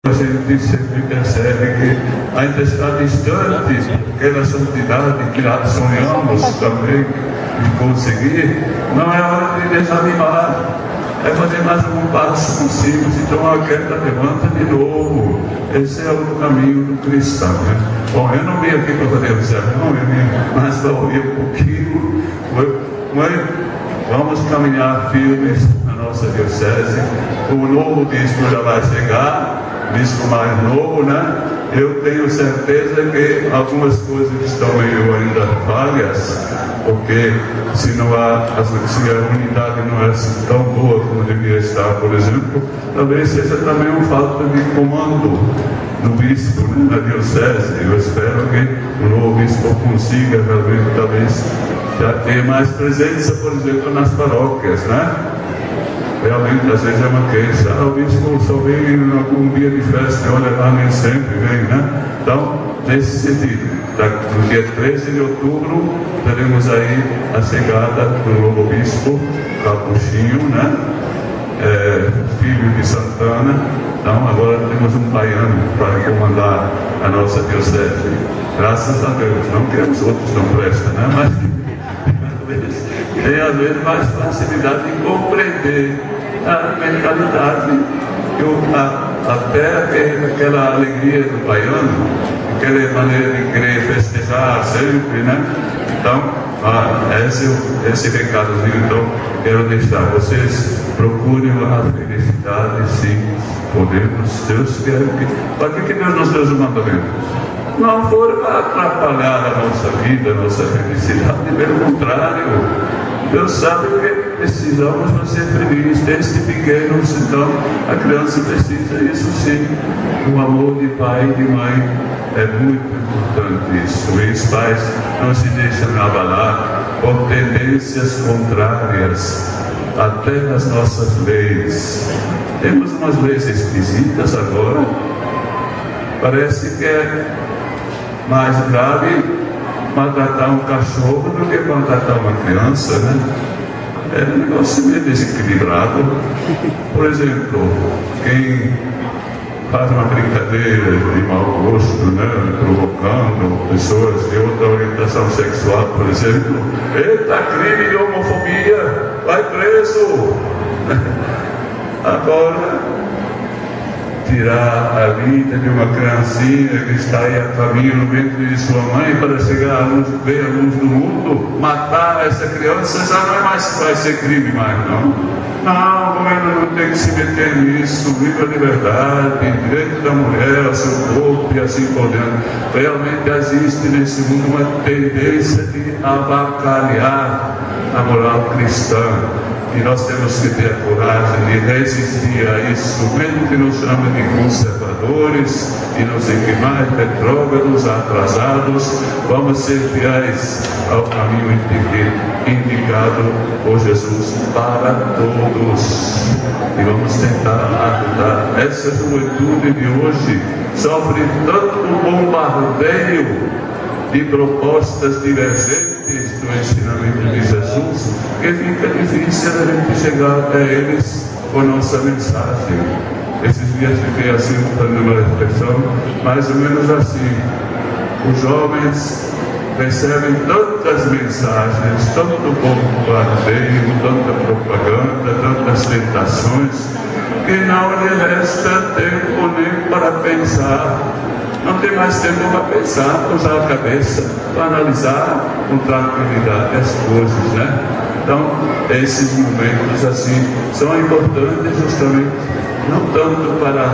a gente sempre percebe que ainda está distante aquela santidade que sonhamos também de conseguir. Não é hora de desanimar, é fazer mais um passo consigo, se tomar uma queda, levanta de novo. Esse é o caminho do cristão, né? Bom, eu não vim aqui para fazer o sermão, mas para ouvir um pouquinho. Vamos caminhar firmes na nossa diocese. O novo bispo já vai chegar, bispo mais novo, né? Eu tenho certeza que algumas coisas estão meio ainda falhas, porque se a unidade não é assim tão boa como devia estar, por exemplo, talvez seja também uma falta de comando do bispo, né, na diocese. Eu espero que o novo bispo consiga realmente, talvez, já ter mais presença, por exemplo, nas paróquias, né? Realmente, às vezes é uma queixa. O bispo só vem em algum dia de festa, olha lá, nem sempre vem, né? Então, nesse sentido, no dia 13 de outubro, teremos aí a chegada do novo bispo, Capuchinho, né? Filho de Santana. Então, agora temos um baiano para comandar a nossa diocese. Graças a Deus. Não queremos outros não prestam, né? Mas tem às vezes mais facilidade de compreender a mentalidade, até aquela alegria do baiano, aquela maneira de querer festejar sempre, né? Então, esse recadozinho, então, quero deixar. Vocês procurem a felicidade, sim, podemos, Deus quer que... Para que Deus nos deu os mandamentos? Não for para atrapalhar a nossa vida, a nossa felicidade, pelo contrário. Deus sabe que precisamos fazer felizes desde pequenos, então a criança precisa, isso sim, o amor de pai e de mãe é muito importante isso. E os pais não se deixam abalar por tendências contrárias até nas nossas leis. Temos umas leis esquisitas agora, parece que é mais grave maltratar um cachorro do que maltratar uma criança, né? É um negócio meio desequilibrado. Por exemplo, quem faz uma brincadeira de mau gosto, né? Provocando pessoas de outra orientação sexual, por exemplo, eita, crime de homofobia, vai preso. Agora, tirar a vida de uma criancinha que está aí a caminho no ventre de sua mãe para chegar à luz, ver a luz do mundo, matar essa criança já não é mais, vai ser crime mais, não. Não, o governo não tem que se meter nisso. Viva a liberdade, direito da mulher, ao seu corpo e assim por diante. Realmente existe nesse mundo uma tendência de avacalhar a moral cristã. E nós temos que ter a coragem de resistir a isso, mesmo que nos chamem de conservadores e não sei o que mais, retrógrados, atrasados. Vamos ser fiéis ao caminho indicado por Jesus para todos. E vamos tentar ajudar. Essa juventude de hoje sofre tanto bombardeio de propostas divergentes do ensinamento de Jesus, que fica difícil a gente chegar até eles com a nossa mensagem. Esses dias fiquei assim, fazendo uma reflexão, mais ou menos assim. Os jovens recebem tantas mensagens, tanto bombardeio, tanta propaganda, tantas tentações, que não lhe resta tempo nem para pensar. Não tem mais tempo para pensar, para usar a cabeça, para analisar com tranquilidade as coisas, né? Então, esses momentos assim são importantes justamente, não tanto para,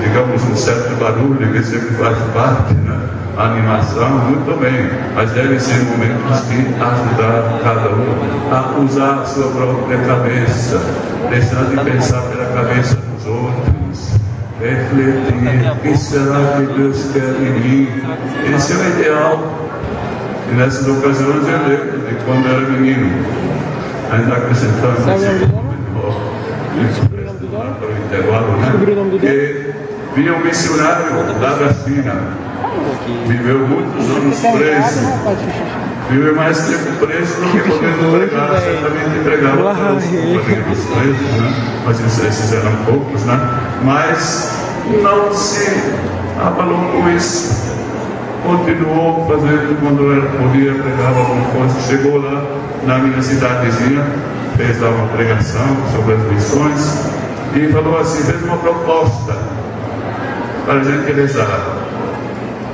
digamos, um certo barulho que sempre faz parte, né? A animação, muito bem, mas devem ser momentos de ajudar cada um a usar a sua própria cabeça, deixar de pensar pela cabeça dos outros. Refletir, o que será que Deus quer de mim? Esse é o ideal. E nessas ocasiões eu lembro de quando era menino, ainda acrescentando esse momento para o intervalo, né? Que vinha um missionário da China, viveu muitos anos preso, viveu mais tempo preso do que podendo pregar, certamente pregava para os companheiros presos, né? Mas esses eram poucos, né? Mas não se abalou com isso. Continuou fazendo quando era podia, pregava alguma coisa. Chegou lá na minha cidadezinha, fez lá uma pregação sobre as missões e falou assim, fez uma proposta para a gente rezar.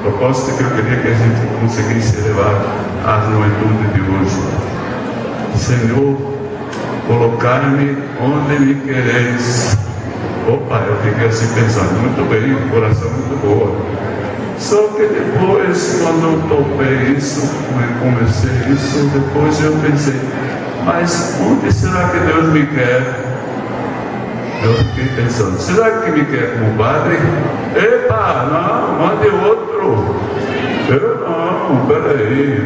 Proposta que eu queria que a gente conseguisse levar à juventude de hoje. Senhor, colocar-me onde me quereis. Opa, eu fiquei assim pensando, muito bem, um coração muito boa. Só que depois, quando eu topei isso, comecei isso, depois eu pensei, mas onde será que Deus me quer? Eu fiquei pensando, será que me quer como padre? Epa, não, mande outro. Eu não, peraí.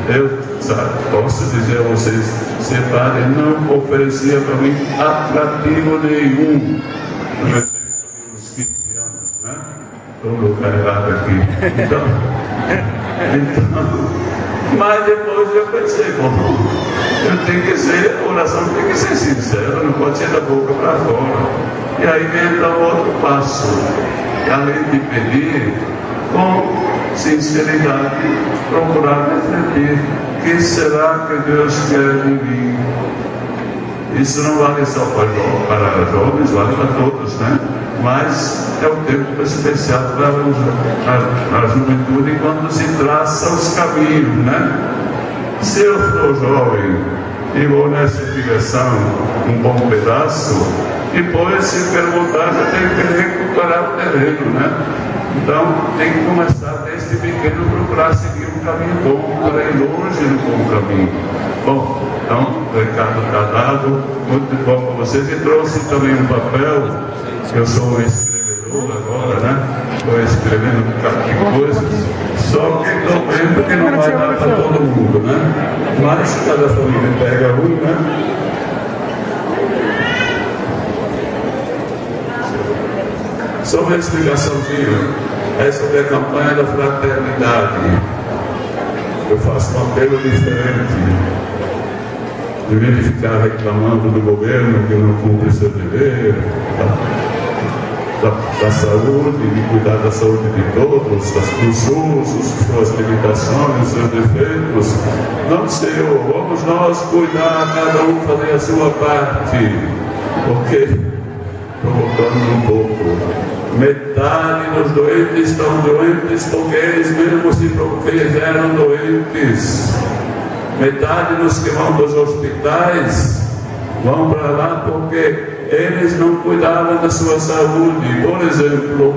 Eu posso dizer a vocês, ser padre não oferecia para mim atrativo nenhum. Uns 15 anos, né? Todo carregado aqui. Então, mas depois eu pensei, bom, eu tenho que ser, a oração tem que ser sincera, não pode ser da boca para fora. E aí vem então outro passo, além de pedir, com sinceridade, procurar refletir, o que será que Deus quer de mim? Isso não vale só para jovens, vale para todos, né? Mas é um tempo especial para a juventude quando se traça os caminhos, né? Se eu estou jovem e vou nessa direção um bom pedaço, depois, se perguntar, já tem que recuperar o terreno, né? Então, tem que começar desde pequeno procurar seguir um caminho bom, para ir longe no bom caminho. Bom, então, o recado está dado, muito bom para vocês. E trouxe também um papel, eu sou um escrevedor agora, né? Estou escrevendo um bocado de coisas, só que estou vendo que não vai dar para todo mundo, né? Mas cada família pega um, né? Só uma explicaçãozinha, é sobre a campanha da fraternidade. Eu faço um apelo diferente. Em vez de ficar reclamando do governo que não cumpre seu dever, da saúde, de cuidar da saúde de todos, dos SUS, suas limitações, seus defeitos. Não, Senhor, vamos nós cuidar, cada um fazer a sua parte, porque, provocando um pouco, metade dos doentes estão doentes porque eles mesmos se fizeram doentes. Metade dos que vão dos hospitais vão para lá porque eles não cuidavam da sua saúde, por exemplo.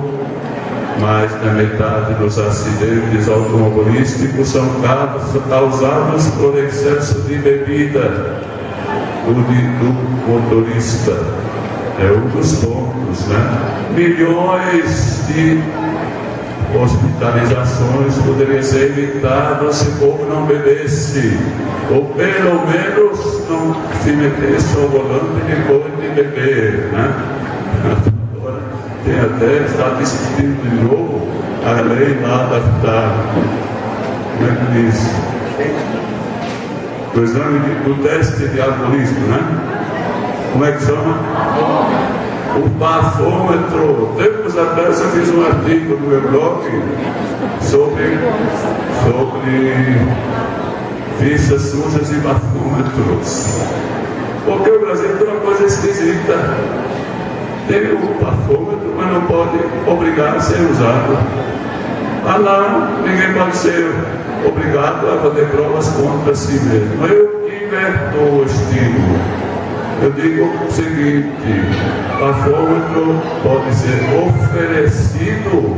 Mais da metade dos acidentes automobilísticos são causados por excesso de bebida do motorista. É um dos pontos, né? Milhões de hospitalizações poderiam ser evitadas se o povo não bebesse, ou pelo menos não se metesse ao volante depois de beber, né? Agora tem até, está discutindo de novo a lei lá como é que diz? O exame do teste de alcoolismo, né? Como é que chama? O bafômetro. Tempos atrás eu fiz um artigo no meu blog sobre fichas sujas e bafômetros. Porque o Brasil tem uma coisa esquisita. Tem o bafômetro, mas não pode obrigar a ser usado. Ah não, ninguém pode ser obrigado a fazer provas contra si mesmo. Eu inverto o estilo. Eu digo o seguinte: bafômetro pode ser oferecido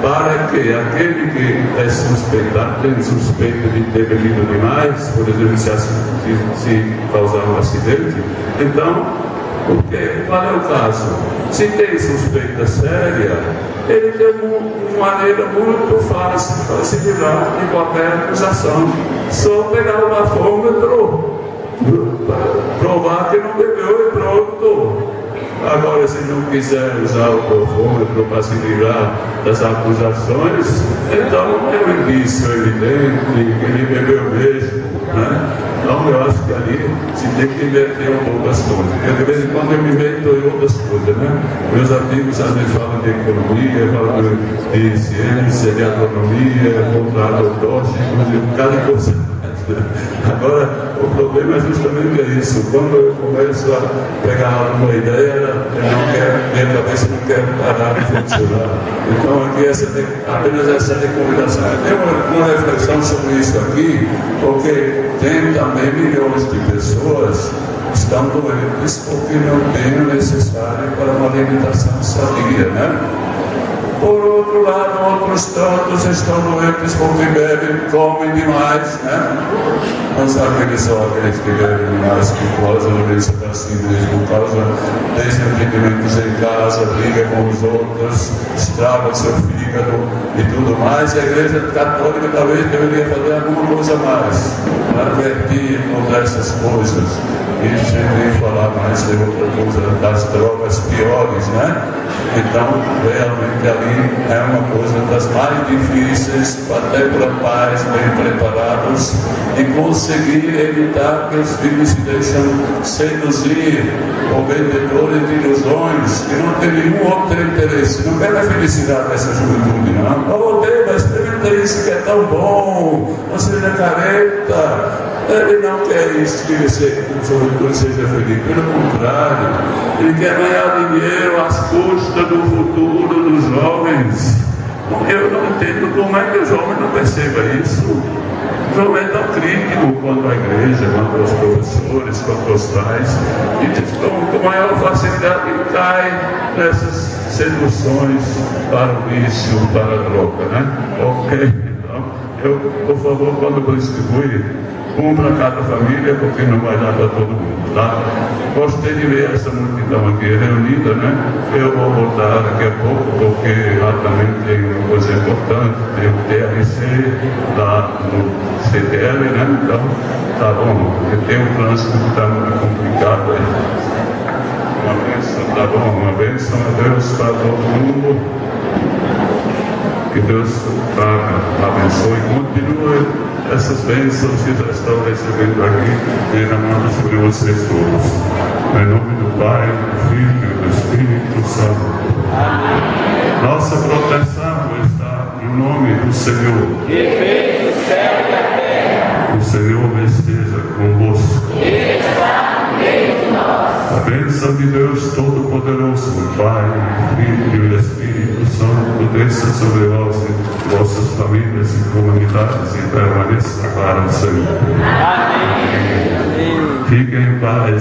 para que aquele que é suspeitado, tem suspeita de ter bebido demais, por exemplo, se causar um acidente. Então, qual é o caso? Se tem suspeita séria, ele tem uma maneira muito fácil para se livrar de qualquer acusação. Só pegar o bafômetro, provar que não bebeu e pronto. Agora, se não quiser usar o bafômetro para se livrar das acusações, então é um indício evidente que ele bebeu mesmo, né? Então eu acho que ali se tem que inverter um pouco as coisas. Porque de vez em quando eu me meto em outras coisas, né? Meus amigos às vezes falam de economia, falam de ciência, de agronomia, contrato tóxico, de cada coisa. Agora, o problema é justamente isso. Quando eu começo a pegar alguma ideia, minha cabeça não quer parar de funcionar. Então, aqui apenas essa recomendação. Eu tenho uma reflexão sobre isso aqui, porque tem também milhões de pessoas que estão doentes porque não têm o necessário para uma alimentação sadia, né? Por outro lado, outros tantos estão doentes porque bebem, comem demais, né? Não sabe que são aqueles que bebem demais, que causam doença para si mesmo, causam desentendimentos em casa, briga com os outros, estraga seu fígado e tudo mais. E a Igreja Católica talvez deveria fazer alguma coisa mais para advertir contra essas coisas. E sem nem falar mais de outra coisa, das drogas piores, né? Então, realmente ali é uma coisa das mais difíceis, até para pais bem preparados, de conseguir evitar que os filhos se deixam seduzir por vendedores de ilusões, que não tem nenhum outro interesse, não quer a felicidade dessa juventude, não. Oh, Deus, experimenta isso que é tão bom, não seja careta. Ele não quer isso, que o juventude seja feliz, pelo contrário, ele quer ganhar dinheiro às custas do futuro dos jovens. Eu não entendo como é que o jovem não perceba isso. O jovem é tão crítico quanto a igreja, quanto aos professores, quanto aos pais, e com maior facilidade cai nessas seduções para o vício, para a droga, né? Ok, então, eu, por favor, quando eu distribuir, um para cada família, porque não vai dar para todo mundo, tá? Gostei de ver essa multidão aqui reunida, né? Eu vou voltar daqui a pouco, porque lá também tem uma coisa importante, tem o TRC lá no CTL, né? Então, tá bom, porque tem um trânsito que está muito complicado aí. Uma bênção, tá bom? Uma bênção a Deus para todo mundo. Que Deus abençoe e continue essas bênçãos que já estão recebendo aqui derramadas sobre vocês todos. Em nome do Pai, do Filho e do Espírito Santo. Amém. Nossa proteção está no nome do Senhor. Que fez o céu e a terra. O Senhor esteja convosco. Ele está no meio de nós. A bênção de Deus Todo-Poderoso, o Pai, o Filho e o Espírito Santo, desça sobre vós e vossas famílias e comunidades e permaneça para sempre. Amém. Fiquem em paz.